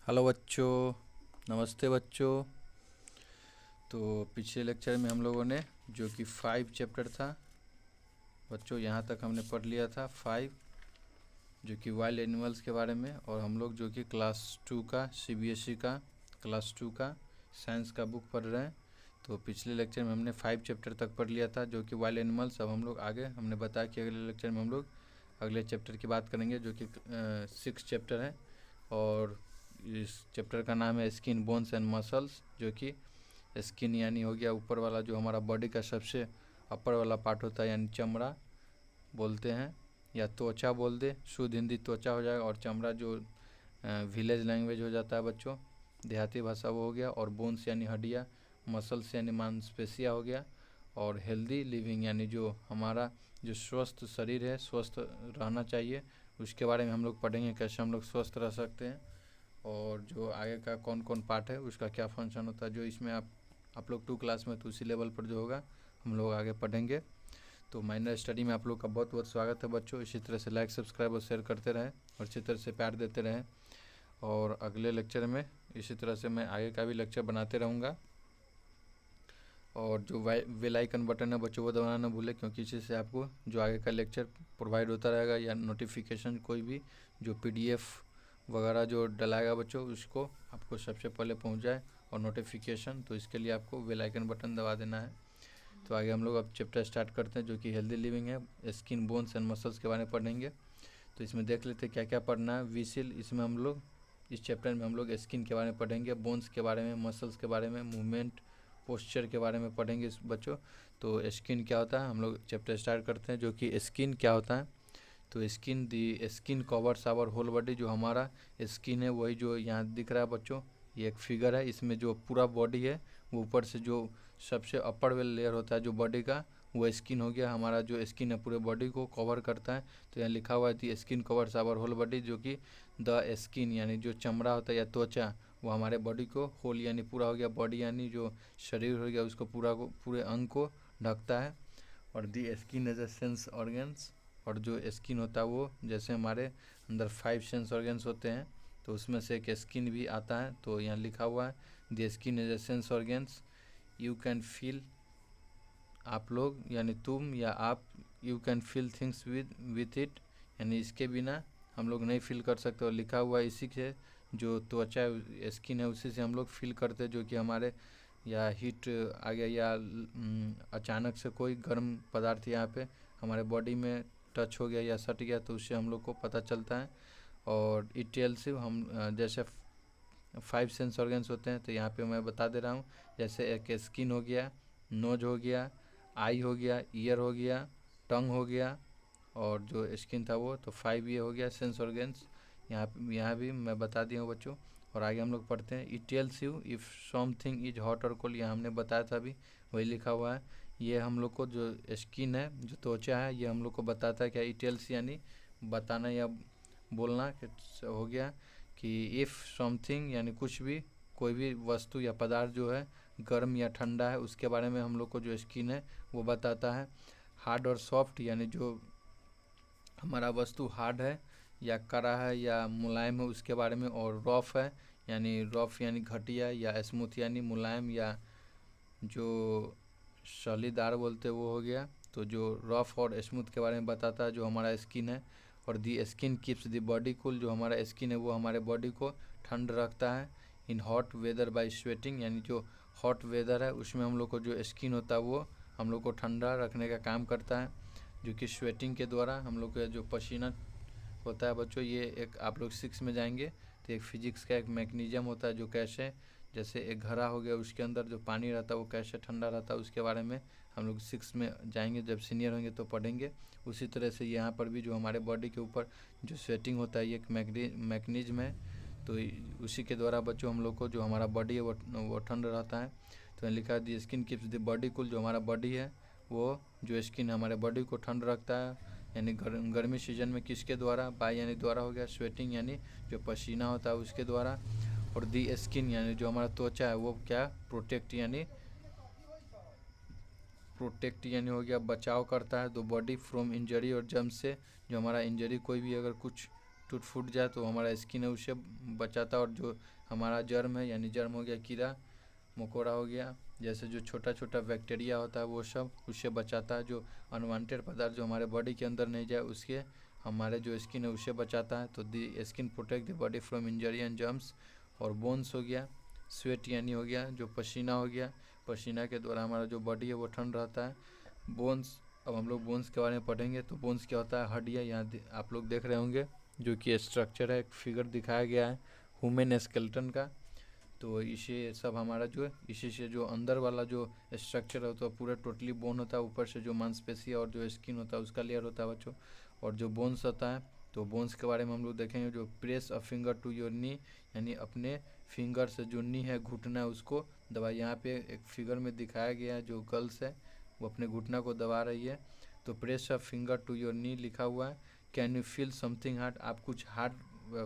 Hello बच्चों। नमस्ते बच्चों। तो पिछले लेक्चर में हम लोगों ने जो कि 5 चैप्टर था बच्चों, यहाँ तक हमने पढ़ लिया था 5, जो कि वाइल्ड एनिमल्स के बारे में। और हम लोग जो कि क्लास 2 का सीबीएसई का क्लास 2 का साइंस का बुक पढ़ रहे हैं। तो पिछले लेक्चर में हमने 5 चैप्टर तक पढ़ लिया था जो कि वाइल्ड एनिमल्स। अब हम लोग आगे हमने बताया कि अगले लेक्चर में हम लोग अगले चैप्टर की बात करेंगे जो कि 6 चैप्टर है। और इस चैप्टर का नाम है स्किन बोन्स एंड मसल्स, जो कि स्किन यानी हो गया ऊपर वाला जो हमारा बॉडी का सबसे अपर वाला पार्ट होता है, यानी चमड़ा बोलते हैं या त्वचा बोल दे, शुद्ध हिंदी त्वचा हो जाएगा। और चमड़ा जो विलेज लैंग्वेज हो जाता है बच्चों, देहाती भाषा वो हो गया। और बोन्स यानी हड्डियाँ, मसल्स यानी मांसपेशियाँ हो गया। और हेल्दी लिविंग यानी जो हमारा जो स्वस्थ शरीर है, स्वस्थ रहना चाहिए, उसके बारे में हम लोग पढ़ेंगे, कैसे हम लोग स्वस्थ रह सकते हैं। और जो आगे का कौन कौन पार्ट है, उसका क्या फंक्शन होता है, जो इसमें आप लोग 2 क्लास में तो उसी लेवल पर जो होगा हम लोग आगे पढ़ेंगे। तो माइनर स्टडी में आप लोग का बहुत बहुत स्वागत है बच्चों। इसी तरह से लाइक, सब्सक्राइब और शेयर करते रहें और इसी तरह से प्यार देते रहें। और अगले लेक्चर में इसी तरह से मैं आगे का भी लेक्चर बनाते रहूँगा। और जो बेल आइकन बटन है बच्चों वो दबाना ना भूलें, क्योंकि इसी से आपको जो आगे का लेक्चर प्रोवाइड होता रहेगा, या नोटिफिकेशन कोई भी जो PDF वगैरह जो डलाएगा बच्चों, उसको आपको सबसे पहले पहुंच जाए और नोटिफिकेशन। तो इसके लिए आपको बेल आइकन बटन दबा देना है। तो आगे हम लोग अब चैप्टर स्टार्ट करते हैं जो कि हेल्दी लिविंग है। स्किन, बोन्स एंड मसल्स के बारे में पढ़ेंगे। तो इसमें देख लेते हैं क्या क्या पढ़ना है। विसिल, इसमें हम लोग इस चैप्टर में हम लोग स्किन के बारे में पढ़ेंगे, बोन्स के बारे में, मसल्स के बारे में, मूवमेंट, पोस्चर के बारे में पढ़ेंगे इस बच्चों। तो स्किन क्या होता है, हम लोग चैप्टर स्टार्ट करते हैं जो कि स्किन क्या होता है। तो skin covers our whole body. जो हमारा स्किन है वही जो यहाँ दिख रहा है बच्चों, ये एक फिगर है। इसमें जो पूरा बॉडी है वो ऊपर से जो सबसे अपर वेल लेयर होता है जो बॉडी का, वो स्किन हो गया। हमारा जो स्किन है पूरे बॉडी को कवर करता है। तो यहाँ लिखा हुआ है the skin covers our whole body, जो कि द स्किन यानी जो चमड़ा होता है या त्वचा, वो हमारे बॉडी को होल यानी पूरा हो गया, बॉडी यानी जो शरीर हो गया उसको पूरे अंग को ढकता है। और the skin as a sense organs. और जो स्किन होता है वो जैसे हमारे अंदर 5 सेंस ऑर्गन्स होते हैं, तो उसमें से एक स्किन भी आता है। तो यहाँ लिखा हुआ है the skin as a sense organs, you can feel, आप लोग यानी तुम या आप, you can feel things with it, यानी इसके बिना हम लोग नहीं फील कर सकते। और लिखा हुआ है इसी से जो त्वचा स्किन है उसी से हम लोग फील करते हैं, जो कि हमारे या हीट आ गया या अचानक से कोई गर्म पदार्थ यहाँ पे हमारे बॉडी में टच हो गया या सट गया, तो उससे हम लोग को पता चलता है। और इट टेल्स यू, हम जैसे 5 सेंस ऑर्गन्स होते हैं, तो यहाँ पे मैं बता दे रहा हूँ। जैसे एक स्किन हो गया, नोज हो गया, आई हो गया, ईयर हो गया, टंग हो गया, और जो स्किन था वो, तो 5 ये हो गया सेंस ऑर्गन्स। यहाँ भी मैं बता दिया हूँ बच्चों। और आगे हम लोग पढ़ते हैं। It tells you if something is hot और कोल्ड, यहाँ हमने बताया था अभी, वही लिखा हुआ है। ये हम लोग को जो स्किन है, जो त्वचा है, ये हम लोग को बताता है क्या, इट टेल्स यानी बताना या बोलना हो गया कि इफ़ समथिंग यानी कुछ भी, कोई भी वस्तु या पदार्थ जो है गर्म या ठंडा है, उसके बारे में हम लोग को जो स्किन है वो बताता है। हार्ड और सॉफ्ट यानी जो हमारा वस्तु हार्ड है या कड़ा है या मुलायम है उसके बारे में। और रफ है यानी रफ यानी घटिया, या स्मूथ यानी मुलायम, या जो शलीदार बोलते वो हो गया। तो जो रफ और स्मूथ के बारे में बताता है जो हमारा स्किन है। और the skin keeps the body cool, जो हमारा स्किन है वो हमारे बॉडी को ठंड रखता है। In hot whether by sweating, यानी जो हॉट वेदर है उसमें हम लोग को जो स्किन होता है वो हम लोग को ठंडा रखने का काम करता है, जो कि स्वेटिंग के द्वारा हम लोग का जो पसीना होता है बच्चों, ये एक आप लोग 6 में जाएंगे तो एक फिजिक्स का एक मैकेनिज्म होता है, जो कैसे जैसे एक घड़ा हो गया उसके अंदर जो पानी रहता है वो कैसे ठंडा रहता है, उसके बारे में हम लोग 6 में जाएंगे, जब सीनियर होंगे तो पढ़ेंगे। उसी तरह से यहाँ पर भी जो हमारे बॉडी के ऊपर जो स्वेटिंग होता है ये एक मैकेनिज्म है। तो उसी के द्वारा बच्चों हम लोग को जो हमारा बॉडी है वो ठंड रहता है। तो लिखा है the skin keeps the body cool, जो हमारा बॉडी है वो जो स्किन हमारे बॉडी को ठंड रखता है। यानी गर्मी सीजन में किसके द्वारा, बाय यानी द्वारा हो गया, स्वेटिंग यानी जो पसीना होता है उसके द्वारा। और दी स्किन यानी जो हमारा त्वचा है वो क्या, प्रोटेक्ट यानी हो गया बचाव करता है। दो बॉडी फ्रॉम इंजरी और जर्म से, जो हमारा इंजरी कोई भी अगर कुछ टूट फूट जाए तो हमारा स्किन है उससे बचाता है। और जो हमारा जर्म है यानी जर्म हो गया, कीड़ा मकोड़ा हो गया, जैसे जो छोटा छोटा बैक्टीरिया होता है वो सब उससे बचाता है। जो अनवांटेड पदार्थ जो हमारे बॉडी के अंदर नहीं जाए उसके हमारे जो स्किन है उससे बचाता है। तो the skin protect the body from injury and germs. और बोन्स हो गया, स्वेट यानी हो गया जो पसीना हो गया, पसीना के द्वारा हमारा जो बॉडी है वो ठंड रहता है। बोन्स, अब हम लोग बोन्स के बारे में पढ़ेंगे। तो बोन्स क्या होता है, हड्डियाँ। यहाँ आप लोग देख रहे होंगे जो कि स्ट्रक्चर है, एक फिगर दिखाया गया है ह्यूमन स्केलेटन का। तो इसे सब हमारा जो है, इसी से जो अंदर वाला जो स्ट्रक्चर होता है पूरा टोटली बोन होता है, ऊपर से जो मांसपेशी और जो स्किन होता है उसका लेयर होता है बच्चों। और जो बोन्स होता है, तो बोन्स के बारे में हम लोग देखेंगे। जो press a finger to your knee, यानी अपने फिंगर से जो नी है घुटना है उसको दबा। यहाँ पे एक फिगर में दिखाया गया है, जो गर्ल्स है वो अपने घुटना को दबा रही है। तो press a finger to your knee लिखा हुआ है। Can you feel something hard, आप कुछ हार्ड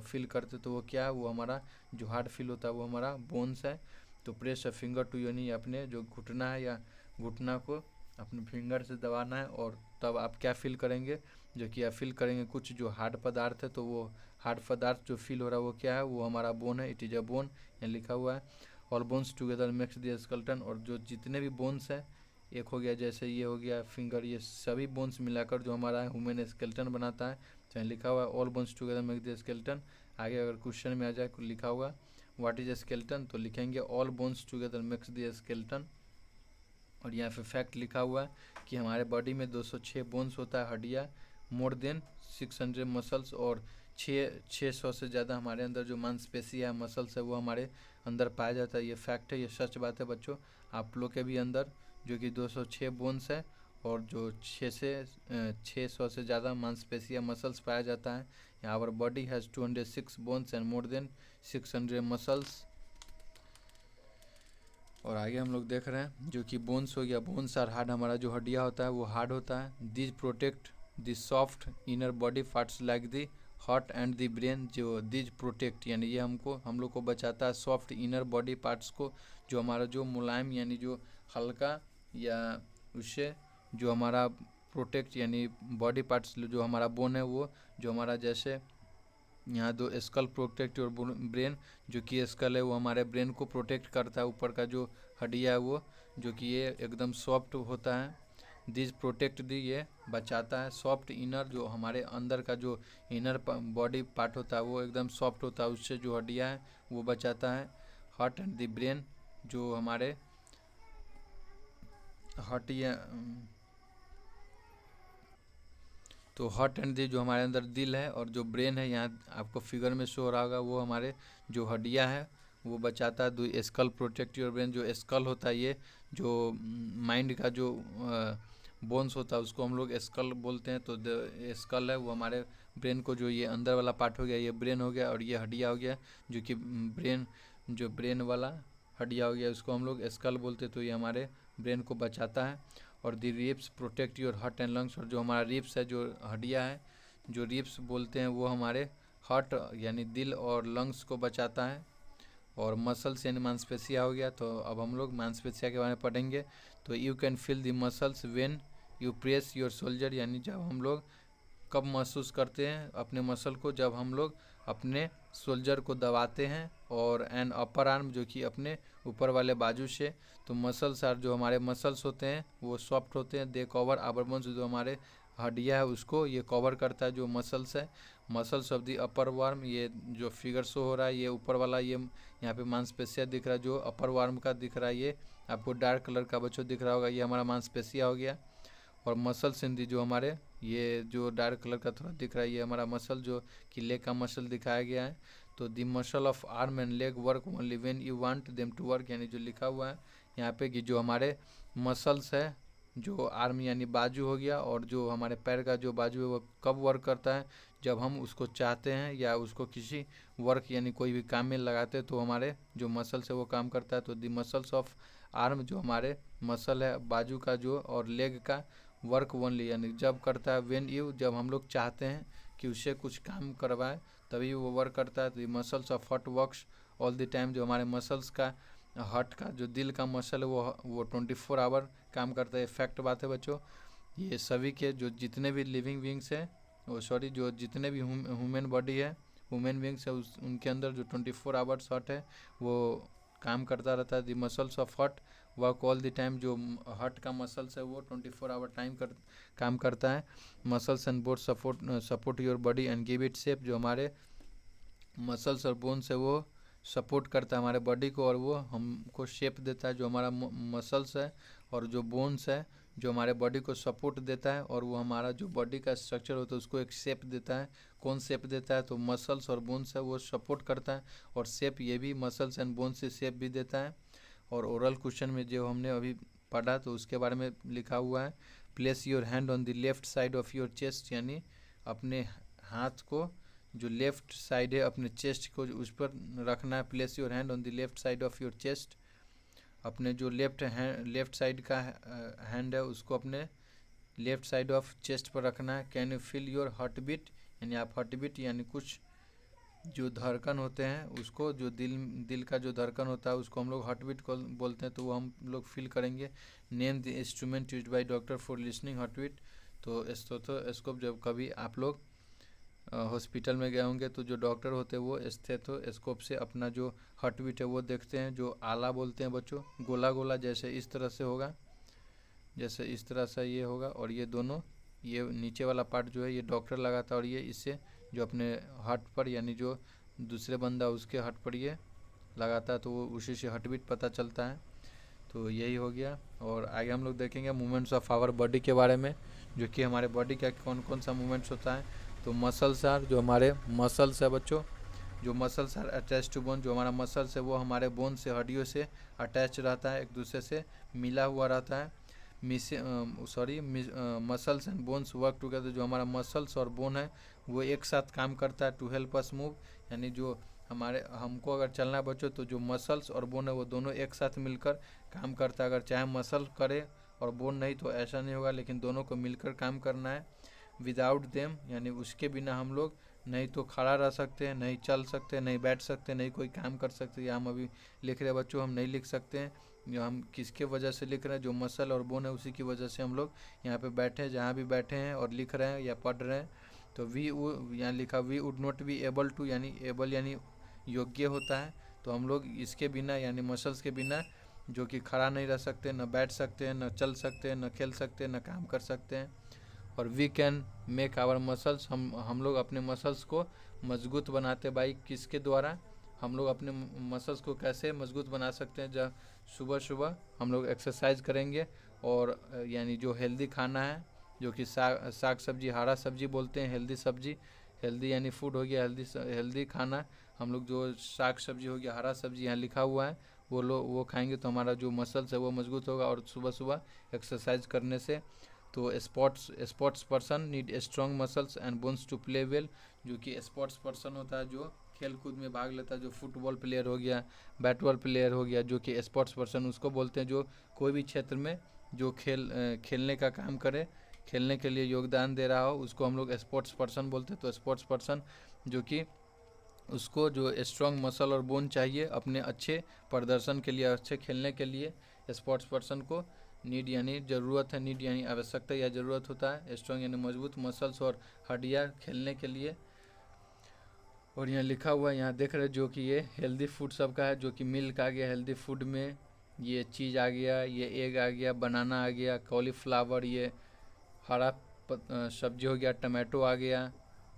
फील करते तो वो क्या है, वो हमारा जो हार्ड फील होता है वो हमारा बोन्स है। तो press a finger to your knee, अपने जो घुटना है या घुटना को अपने फिंगर से दबाना है। और तब आप क्या फील करेंगे, जो कि आप फील करेंगे कुछ जो हार्ड पदार्थ है। तो वो हार्ड पदार्थ जो फील हो रहा है वो क्या है, वो हमारा बोन है। इट इज़ अ बोन, यहाँ लिखा हुआ है। All bones together makes the skeleton. और जो जितने भी बोन्स है, एक हो गया जैसे ये हो गया फिंगर, ये सभी बोन्स मिलाकर जो हमारा ह्यूमन स्केलेटन बनाता है। तो लिखा हुआ है all bones together make the skeleton. आगे अगर क्वेश्चन में आ जाए लिखा हुआ व्हाट इज स्केलेटन, तो लिखेंगे all bones together makes the skeleton. और यहाँ पे फैक्ट लिखा हुआ है कि हमारे बॉडी में 206 बोन्स होता है, हड्डियाँ, मोर देन 600 मसल्स। और 600 से ज़्यादा हमारे अंदर जो मांसपेशी है, मसल्स है, वो हमारे अंदर पाया जाता है। ये फैक्ट है, ये सच बात है बच्चों। आप लोग के भी अंदर जो कि 206 बोन्स है और जो 600 से ज़्यादा मांसपेशियाँ मसल्स पाया जाता है। Our body has 206 bones and more than 600 muscles. और आगे हम लोग देख रहे हैं जो कि बोन्स हो गया, बोन्स आर हार्ड, हमारा जो हड्डियाँ होता है वो हार्ड होता है। This protect the soft inner body parts like the heart and the brain. जो दिस प्रोटेक्ट यानी ये हम लोग को बचाता है सॉफ्ट इनर बॉडी पार्ट्स को, जो हमारा जो मुलायम यानी जो हल्का या उससे जो हमारा प्रोटेक्ट यानी बॉडी पार्ट्स जो हमारा बोन है वो जो हमारा जैसे यहाँ दो स्कल प्रोटेक्ट और ब्रेन, जो कि स्कल है वो हमारे ब्रेन को प्रोटेक्ट करता है। ऊपर का जो हड्डिया है वो जो कि ये एकदम सॉफ्ट होता है। दिस प्रोटेक्ट दी, ये बचाता है सॉफ्ट इनर, जो हमारे अंदर का जो इनर बॉडी पार्ट होता है वो एकदम सॉफ्ट होता है, उससे जो हड्डियाँ है वो बचाता है। हार्ट एंड द ब्रेन, जो हमारे हड्डियाँ, तो हार्ट एंड दी जो हमारे अंदर दिल है और जो ब्रेन है, यहाँ आपको फिगर में शो हो रहा होगा, वो हमारे जो हड्डियाँ है वो बचाता है। दो स्कल प्रोटेक्ट योर ब्रेन, जो स्कल होता है ये जो माइंड का जो बोन्स होता है उसको हम लोग स्कल बोलते हैं। तो स्कल है वो हमारे ब्रेन को, जो ये अंदर वाला पार्ट हो गया ये ब्रेन हो गया, और ये हड्डियाँ हो गया जो कि जो ब्रेन वाला हड्डियाँ हो गया उसको हम लोग स्कल बोलते हैं। तो ये हमारे ब्रेन को बचाता है। और the ribs protect your heart and lungs, और जो हमारा रिब्स है जो हड्डियाँ है, जो रिब्स बोलते हैं वो हमारे हार्ट यानी दिल और लंग्स को बचाता है। और मसल्स यानी मांसपेशियाँ हो गया। तो अब हम लोग मांसपेशियाँ के बारे में पढ़ेंगे। तो you can feel the muscles when you press your shoulder, यानी जब हम लोग कब महसूस करते हैं अपने मसल को, जब हम लोग अपने शोल्डर को दबाते हैं। और एन अपर आर्म, जो कि अपने ऊपर वाले बाजू से। तो मसल्स आर, जो हमारे मसल्स होते हैं वो सॉफ्ट होते हैं। दे कवर आवर बोन्स, जो हमारे हड्डियाँ है उसको ये कवर करता है, जो मसल्स है। Muscles of the upper warm, ये जो फिगर शो हो रहा है ये ऊपर वाला, ये यहाँ पे मांसपेशियाँ दिख रहा है जो अपर वार्म का दिख रहा है, ये आपको डार्क कलर का बच्चों दिख रहा होगा, ये हमारा मांसपेशियाँ हो गया। और मसल्स इन दी, जो हमारे ये जो डार्क कलर का थोड़ा दिख रहा है ये हमारा मसल, जो कि लेग का मसल दिखाया गया है। तो the muscle of arm and leg work only when you want them to work, यानी जो लिखा हुआ है यहाँ पे कि जो हमारे मसल्स है, जो आर्म यानी बाजू हो गया, और जो हमारे पैर का जो बाजू है वो कब वर्क करता है, जब हम उसको चाहते हैं या उसको किसी वर्क यानी कोई भी काम में लगाते हैं, तो हमारे जो मसल्स है वो काम करता है। तो दी मसल्स ऑफ आर्म, जो हमारे मसल है बाजू का जो, और लेग का वर्क ओनली, यानी जब करता है व्हेन यू, जब हम लोग चाहते हैं कि उससे कुछ काम करवाए तभी वो वर्क करता है। तो ये muscles of heart works all the time, जो हमारे मसल्स का हार्ट का जो दिल का मसल है वो 24 आवर काम करता है। फैक्ट बात है बच्चों, ये सभी के जो जितने भी लिविंग बींग्स हैं सॉरी जो जितने भी ह्यूमन बॉडी है, ह्यूमन बींग्स है, उनके अंदर जो 24 आवर्स हार्ट है वो काम करता रहता है। The muscles of heart work all the time, जो हार्ट का मसल्स है वो 24 आवर काम करता है। Muscles and bones support your body and give it shape, जो हमारे मसल्स और बोन्स है वो सपोर्ट करता है हमारे बॉडी को और वो हमको शेप देता है। जो हमारा मसल्स है और जो बोन्स है जो हमारे बॉडी को सपोर्ट देता है और वो हमारा जो बॉडी का स्ट्रक्चर होता है उसको एक शेप देता है। कौन शेप देता है? तो मसल्स और बोन्स है वो सपोर्ट करता है और शेप ये भी मसल्स एंड बोन्स से शेप भी देता है। और ओरल क्वेश्चन में जो हमने अभी पढ़ा तो उसके बारे में लिखा हुआ है, place your hand on the left side of your chest, यानी अपने हाथ को जो लेफ्ट साइड है अपने चेस्ट को उस पर रखना है। Place your hand on the left side of your chest, अपने जो लेफ्ट साइड का हैंड है उसको अपने लेफ्ट साइड ऑफ चेस्ट पर रखना है। Can you feel your heart beat, यानी आप हार्ट बीट यानी कुछ जो धड़कन होते हैं उसको, जो दिल का जो धड़कन होता है उसको हम लोग हार्ट बीट को बोलते हैं, तो वो हम लोग फील करेंगे। Name the instrument used by doctor for listening heart beat, तो स्टेथोस्कोप, जब कभी आप लोग हॉस्पिटल में गए होंगे तो जो डॉक्टर होते हैं वो स्टेथोस्कोप से अपना जो हार्ट बीट है वो देखते हैं। जो आला बोलते हैं बच्चों, गोला गोला जैसे इस तरह से होगा, जैसे इस तरह से ये होगा, और ये दोनों ये नीचे वाला पार्ट जो है ये डॉक्टर लगाता है और ये इससे जो अपने हार्ट पर यानी जो दूसरे बंदा उसके हार्ट पर ये लगाता है तो वो उसी से हार्ट बीट पता चलता है। तो यही हो गया। और आगे हम लोग देखेंगे मूवमेंट्स ऑफ आवर बॉडी के बारे में, जो कि हमारे बॉडी का कौन कौन सा मूवमेंट्स होता है। तो मसल्स आर, जो हमारे मसल्स है बच्चों, जो muscles are attach to bone, जो हमारा मसल्स है वो हमारे बोन से, हड्डियों से अटैच रहता है, एक दूसरे से मिला हुआ रहता है। Muscles and bones work together, जो हमारा मसल्स और बोन है वो एक साथ काम करता है। टू हेल्प अस मूव, यानी जो हमको अगर चलना है बच्चों तो जो मसल्स और बोन है वो दोनों एक साथ मिलकर काम करता है। अगर चाहे मसल करे और बोन नहीं तो ऐसा नहीं होगा, लेकिन दोनों को मिलकर काम करना है। विदाउट देम, यानी उसके बिना हम लोग नहीं तो खड़ा रह सकते हैं, नहीं चल सकते, नहीं बैठ सकते, नहीं कोई काम कर सकते। या हम अभी लिख रहे हैं बच्चों, हम नहीं लिख सकते हैं। जो हम किसके वजह से लिख रहे हैं, जो मसल और बोन है उसी की वजह से हम लोग यहाँ पे बैठे हैं, जहाँ भी बैठे हैं और लिख रहे हैं या पढ़ रहे हैं। तो यहाँ लिखा we would not be able to, यानी एबल यानी योग्य होता है। तो हम लोग इसके बिना यानी मसल्स के बिना जो कि खड़ा नहीं रह सकते, न बैठ सकते हैं, न चल सकते हैं, न खेल सकते हैं, न काम कर सकते हैं। और we can make our muscles, हम लोग अपने मसल्स को मजबूत बनाते बाई किसके द्वारा, हम लोग अपने मसल्स को कैसे मजबूत बना सकते हैं। जब सुबह सुबह हम लोग एक्सरसाइज करेंगे और यानी जो हेल्दी खाना है, जो कि साग सब्जी, हरा सब्जी बोलते हैं, हेल्दी सब्जी, हेल्दी यानी फूड हो गया, हेल्दी खाना। हम लोग जो साग सब्जी हो गया, हरा सब्जी यहाँ लिखा हुआ है, वो खाएंगे तो हमारा जो मसल्स है वो मजबूत होगा। और सुबह सुबह एक्सरसाइज करने से तो sports person need strong muscles and bones to play well, जो कि स्पोर्ट्स पर्सन होता है जो खेल कूद में भाग लेता है, जो फुटबॉल प्लेयर हो गया, बैट बॉल प्लेयर हो गया, जो कि स्पोर्ट्स पर्सन उसको बोलते हैं। जो कोई भी क्षेत्र में जो खेलने का काम करे, खेलने के लिए योगदान दे रहा हो, उसको हम लोग स्पोर्ट्स पर्सन बोलते हैं। तो स्पोर्ट्स पर्सन जो कि उसको जो स्ट्रॉन्ग मसल और बोन चाहिए अपने अच्छे प्रदर्शन के लिए, अच्छे खेलने के लिए, स्पोर्ट्स पर्सन को नीड यानी ज़रूरत है, नीड यानी आवश्यकता या ज़रूरत होता है, स्ट्रॉन्ग यानी मजबूत मसल्स और हड्डियाँ खेलने के लिए। और यहाँ लिखा हुआ है, यहाँ देख रहे जो कि ये हेल्दी फूड सबका है, जो कि मिल्क आ गया हेल्दी फूड में, ये चीज़ आ गया, ये एग आ गया, बनाना आ गया, कॉलीफ्लावर, ये हरा सब्जी हो गया, टमाटो आ गया,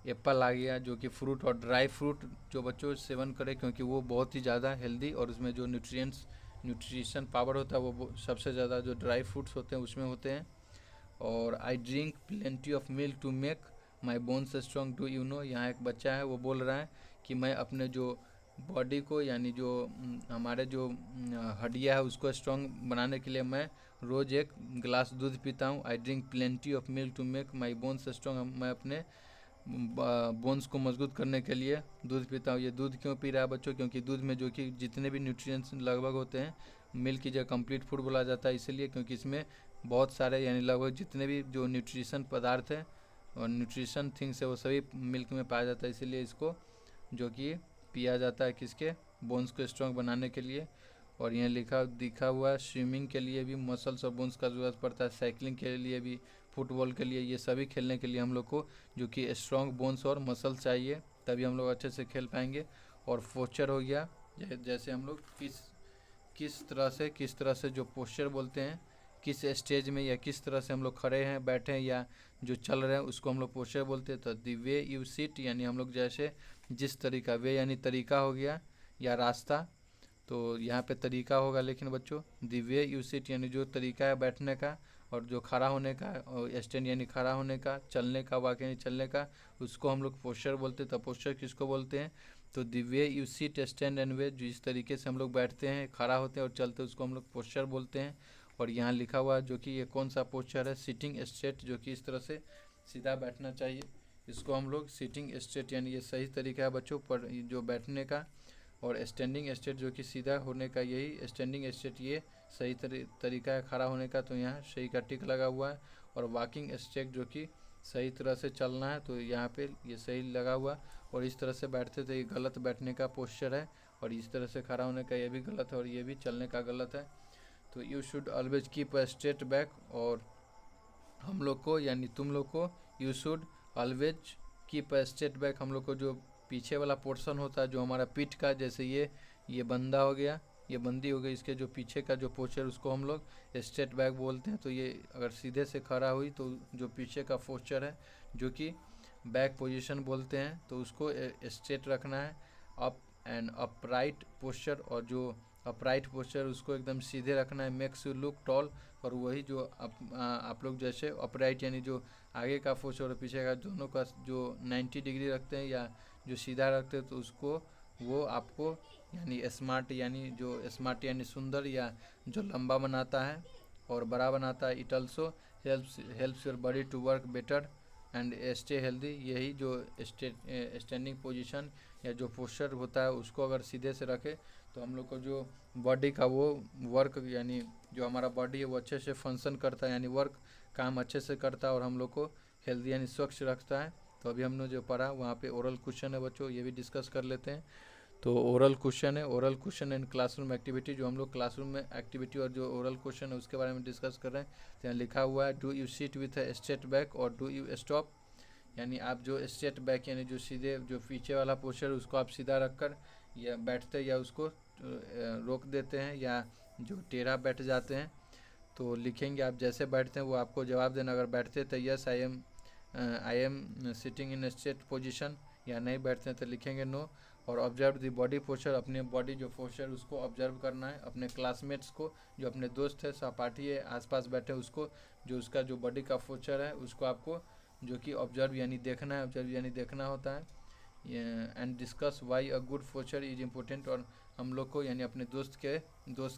एप्पल आ गया, जो कि फ्रूट, और ड्राई फ्रूट जो बच्चों सेवन करें क्योंकि वो बहुत ही ज़्यादा हेल्दी और उसमें जो न्यूट्रिशन पावर होता है वो सबसे ज़्यादा जो ड्राई फ्रूट्स होते हैं उसमें होते हैं। और I drink plenty of milk to make my bones strong, to you know, यहाँ एक बच्चा है वो बोल रहा है कि मैं अपने जो बॉडी को यानी जो हमारे जो हड्डियाँ है उसको स्ट्रॉन्ग बनाने के लिए मैं रोज़ एक गिलास दूध पीता हूँ। I drink plenty of milk to make my bones strong, मैं अपने बोन्स को मजबूत करने के लिए दूध पीता हूँ। ये दूध क्यों पी रहा है बच्चों? क्योंकि दूध में जो कि जितने भी न्यूट्रिएंट्स लगभग होते हैं, मिल्क की जगह कंप्लीट फूड बोला जाता है इसलिए क्योंकि इसमें बहुत सारे यानी लगभग जितने भी जो न्यूट्रिशन पदार्थ है और न्यूट्रिशन थिंग्स है वो सभी मिल्क में पाया जाता है, इसीलिए इसको जो कि पिया जाता है किसके, बोन्स को स्ट्रॉन्ग बनाने के लिए। और यहाँ दिखा हुआ है स्विमिंग के लिए भी मसल्स और बोन्स का ज़रूरत पड़ता है, साइकिलिंग के लिए भी फुटबॉल के लिए, ये सभी खेलने के लिए हम लोग को जो कि स्ट्रॉन्ग बोन्स और मसल चाहिए, तभी हम लोग अच्छे से खेल पाएंगे। और पोस्चर हो गया, जैसे हम लोग किस तरह से जो पोस्चर बोलते हैं, किस स्टेज में या किस तरह से हम लोग खड़े हैं, बैठे हैं या जो चल रहे हैं, उसको हम लोग पोस्चर बोलते हैं। तो द वे यू सिट यानी हम लोग जैसे जिस तरीका, वे यानी तरीका हो गया या रास्ता, तो यहाँ पे तरीका होगा। लेकिन बच्चों द वे यू सिट यानी जो तरीका है बैठने का, और जो खड़ा होने का, और स्टैंड यानी खड़ा होने का, चलने का, वॉक यानी चलने का, उसको हम लोग पोस्चर बोलते हैं। तो पोस्चर किसको बोलते हैं? तो the way you sit stand and way, जिस तरीके से हम लोग बैठते हैं, खड़ा होते हैं और चलते हैं, उसको हम लोग पोस्चर बोलते हैं। और यहाँ लिखा हुआ जो कि ये कौन सा पोस्चर है? सिटिंग स्ट्रेट, जो कि इस तरह से सीधा बैठना चाहिए, इसको हम लोग सिटिंग स्ट्रेट यानी ये सही तरीका है बच्चों पर जो बैठने का। और स्टैंडिंग स्ट्रेट जो कि सीधा होने का, यही स्टैंडिंग स्ट्रेट ये सही तरीका है खड़ा होने का, तो यहाँ सही का टिक लगा हुआ है। और वॉकिंग स्ट्रेट जो कि सही तरह से चलना है, तो यहाँ पे ये सही लगा हुआ। और इस तरह से बैठते थे, ये गलत बैठने का पोस्चर है। और इस तरह से खड़ा होने का ये भी गलत है, और ये भी चलने का गलत है। तो you should always keep a straight back, और हम लोग को यानी तुम लोग को you should always keep a straight back, हम लोग को जो पीछे वाला पोर्शन होता है जो हमारा पीठ का, जैसे ये बंदा हो गया, ये बंदी हो गई, इसके जो पीछे का जो पोस्चर उसको हम लोग स्ट्रेट बैक बोलते हैं। तो ये अगर सीधे से खड़ा हुई तो जो पीछे का पोस्चर है जो कि बैक पोजीशन बोलते हैं, तो उसको स्ट्रेट रखना है। अप एंड अपराइट पोस्चर, और जो अपराइट पोस्चर उसको एकदम सीधे रखना है। मेक्स यू लुक टॉल, और वही जो आप लोग जैसे अपराइट यानी जो आगे का पोस्चर और पीछे का दोनों का जो 90 डिग्री रखते हैं या जो सीधा रखते हैं, तो उसको वो आपको यानी स्मार्ट यानी सुंदर या जो लंबा बनाता है और बड़ा बनाता है। It also helps your body to work better and stay healthy. यही जो स्टैंडिंग पोजीशन या जो पोस्चर होता है उसको अगर सीधे से रखे तो हम लोग को जो बॉडी का वो वर्क यानी जो हमारा बॉडी है वो अच्छे से फंक्शन करता है, यानी वर्क काम अच्छे से करता है और हम लोग को हेल्दी यानी स्वच्छ रखता है। तो अभी हमने जो पढ़ा वहाँ पे ओरल क्वेश्चन है बच्चों, ये भी डिस्कस कर लेते हैं। तो ओरल क्वेश्चन है, oral question and classroom activity, जो हम लोग क्लासरूम में एक्टिविटी और जो ओरल क्वेश्चन है उसके बारे में डिस्कस कर रहे हैं। तो यहाँ लिखा हुआ है do you sit with a straight back और डू यू स्टॉप, यानी आप जो स्ट्रेट बैक यानी जो सीधे जो पीछे वाला पोस्चर उसको आप सीधा रखकर या बैठते या उसको रोक देते हैं या जो टेढ़ा बैठ जाते हैं। तो लिखेंगे आप जैसे बैठते हैं वो आपको जवाब देना। अगर बैठते तो yes I am sitting in straight position, या नहीं बैठते हैं तो लिखेंगे नो। और ऑब्जर्व द बॉडी पोस्चर, अपने बॉडी जो पोस्चर उसको ऑब्जर्व करना है। अपने क्लासमेट्स को, जो अपने दोस्त है, सहपाठी है, आसपास बैठे उसको जो उसका जो बॉडी का पोस्चर है उसको आपको जो कि ऑब्जर्व यानी देखना है, ऑब्जर्व यानी देखना होता है। And discuss why a good posture is important, और हम लोग को यानी अपने दोस्त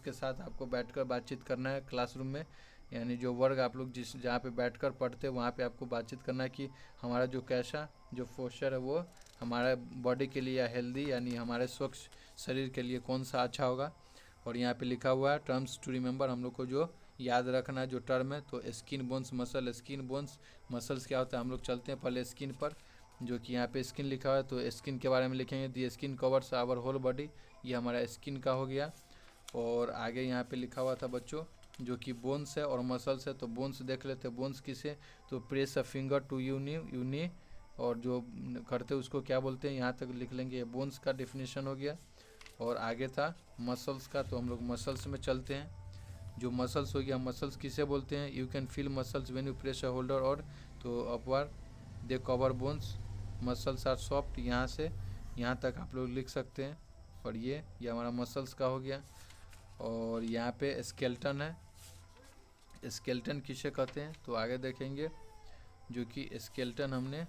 के साथ आपको बैठकर बातचीत करना है क्लासरूम में, यानी जो वर्ग आप लोग जहाँ पे बैठकर पढ़ते हैं वहाँ पे आपको बातचीत करना है कि हमारा जो कैसा जो पोस्चर है वो हमारे बॉडी के लिए हेल्दी यानी हमारे स्वच्छ शरीर के लिए कौन सा अच्छा होगा। और यहाँ पे लिखा हुआ है टर्म्स टू रिमेंबर, हम लोग को जो याद रखना है जो टर्म है। तो skin bones muscle, skin bones muscles क्या होता है, हम लोग चलते हैं पहले स्किन पर, जो कि यहाँ पे स्किन लिखा हुआ है तो स्किन के बारे में लिखेंगे the skin covers our whole body, ये हमारा स्किन का हो गया। और आगे यहाँ पे लिखा हुआ था बच्चों जो कि बोन्स है और मसल्स है। तो बोन्स देख लेते हैं, बोन्स किसे, तो press a finger to your knee, और जो करते उसको क्या बोलते हैं, यहाँ तक लिख लेंगे। ये बोन्स का डेफिनेशन हो गया। और आगे था मसल्स का, तो हम लोग मसल्स में चलते हैं। जो मसल्स हो गया, मसल्स किसे बोलते हैं, you can feel muscles when you press a holder, और तो upward they cover bones, muscles are soft, यहाँ से यहाँ तक आप लोग लिख सकते हैं। और ये हमारा मसल्स का हो गया। और यहाँ पे स्केलेटन है, स्केलेटन किसे कहते हैं तो आगे देखेंगे, जो कि स्केलेटन हमने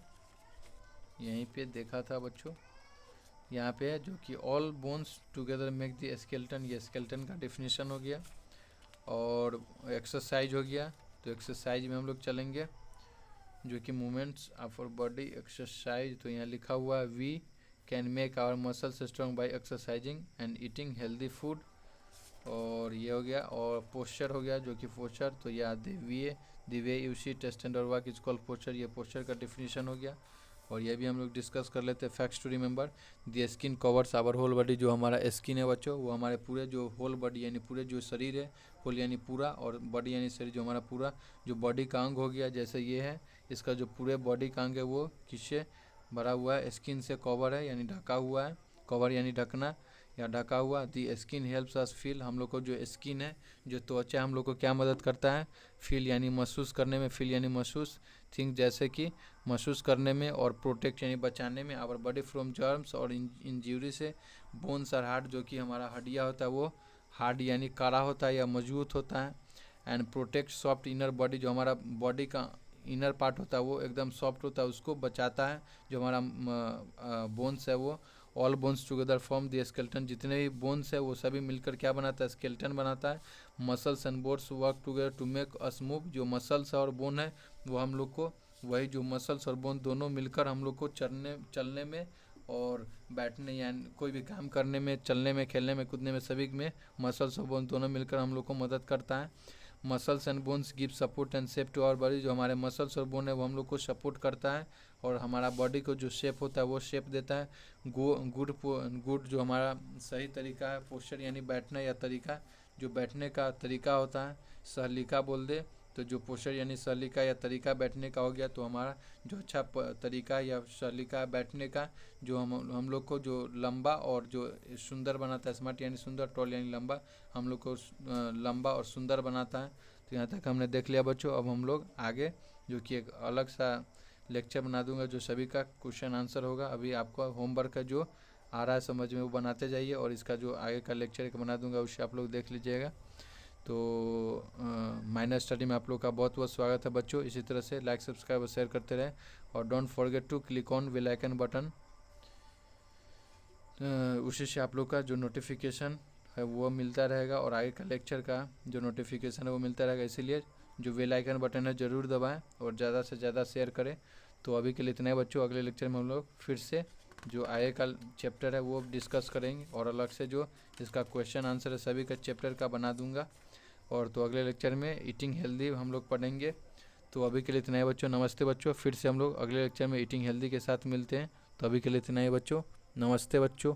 यहीं पे देखा था बच्चों, यहाँ पे है जो कि all bones together make the skeleton, ये स्केलेटन का डेफिनेशन हो गया। और एक्सरसाइज हो गया, तो एक्सरसाइज में हम लोग चलेंगे जो कि movements of our body exercise. तो यहाँ लिखा हुआ है we can make our muscles strong by exercising and eating healthy food, और ये हो गया। और पोस्चर हो गया जो कि पोस्चर, तो यह the way you sit stand और वॉक इज कॉल्ड पोस्चर, ये पोस्चर का डेफिनेशन हो गया। और ये भी हम लोग डिस्कस कर लेते हैं facts to remember. The skin covers our whole body, जो हमारा स्किन है बच्चों वो हमारे पूरे जो होल बॉडी यानी पूरे जो शरीर है फुल यानी पूरा, और बॉडी यानी शरीर जो हमारा पूरा जो बॉडी का अंग हो गया, जैसे ये है, इसका जो पूरे बॉडी का अंग है वो किससे भरा हुआ है, स्किन से कवर है यानी ढका हुआ है, कवर यानी ढकना या ढका हुआ। दी स्किन हेल्प्स अस फील, हम लोग को जो स्किन है जो त्वचा हम लोग को क्या मदद करता है, फील यानी महसूस करने में, फील यानी महसूस, थिंक जैसे कि महसूस करने में, और प्रोटेक्ट यानी बचाने में, आवर बॉडी फ्रॉम जर्म्स और इंजरी से, बोन्स और हार्ड जो कि हमारा हड्डियाँ होता है वो हार्ड यानी काड़ा होता है या मजबूत होता है, and protect soft inner body, जो हमारा बॉडी का इनर पार्ट होता है वो एकदम सॉफ्ट होता है, उसको बचाता है। जो हमारा बोन्स है वो all bones together form the skeleton, जितने भी बोन्स है वो सभी मिलकर क्या बनाता है, स्केलेटन बनाता है। Muscles and bones work together to make us move, जो मसल्स और बोन है वो हम लोग को, वही जो मसल्स और बोन दोनों मिलकर हम लोग को चलने में और बैठने यानी कोई भी काम करने में, चलने में, खेलने में, कूदने में, सभी में मसल्स और बोन दोनों मिलकर हम लोग को मदद करता है। Muscles and bones give support and shape to our body, जो हमारे मसल्स और बोन है वो हम लोग को सपोर्ट करता है और हमारा बॉडी को जो शेप होता है वो शेप देता है। गुड जो हमारा सही तरीका है, पोस्चर यानी बैठना या तरीका, जो बैठने का तरीका होता है, सहलिका बोल दे तो जो पोस्चर यानी सहलिका या तरीका बैठने का हो गया, तो हमारा जो अच्छा तरीका या सहलिका बैठने का जो हम लोग को जो लंबा और जो सुंदर बनाता है, स्मार्ट यानी सुंदर, टॉल यानी लंबा, हम लोग को लंबा और सुंदर बनाता है। तो यहाँ तक हमने देख लिया बच्चों। अब हम लोग आगे जो कि एक अलग सा लेक्चर बना दूंगा जो सभी का क्वेश्चन आंसर होगा। अभी आपका होमवर्क है जो आ रहा है समझ में वो बनाते जाइए, और इसका जो आगे का लेक्चर एक बना दूंगा उससे आप लोग देख लीजिएगा। तो माइनर स्टडी में आप लोग का बहुत बहुत स्वागत है बच्चों। इसी तरह से लाइक, सब्सक्राइब और शेयर करते रहें, और don't forget to click on bell icon button, उसी से आप लोग का जो नोटिफिकेशन है वो मिलता रहेगा और आगे का लेक्चर का जो नोटिफिकेशन है वो मिलता रहेगा। इसीलिए जो बेल आइकन बटन है ज़रूर दबाएं और ज़्यादा से ज़्यादा शेयर करें। तो अभी के लिए इतना ही बच्चों, अगले लेक्चर में हम लोग फिर से जो आगे का चैप्टर है वो डिस्कस करेंगे, और अलग से जो इसका क्वेश्चन आंसर है सभी का चैप्टर का बना दूंगा। और तो अगले लेक्चर में ईटिंग हेल्दी हम लोग पढ़ेंगे। तो अभी के लिए इतना ही बच्चों, नमस्ते बच्चों। फिर से हम लोग अगले लेक्चर में ईटिंग हेल्दी के साथ मिलते हैं। तो अभी के लिए इतना ही बच्चों, नमस्ते बच्चों।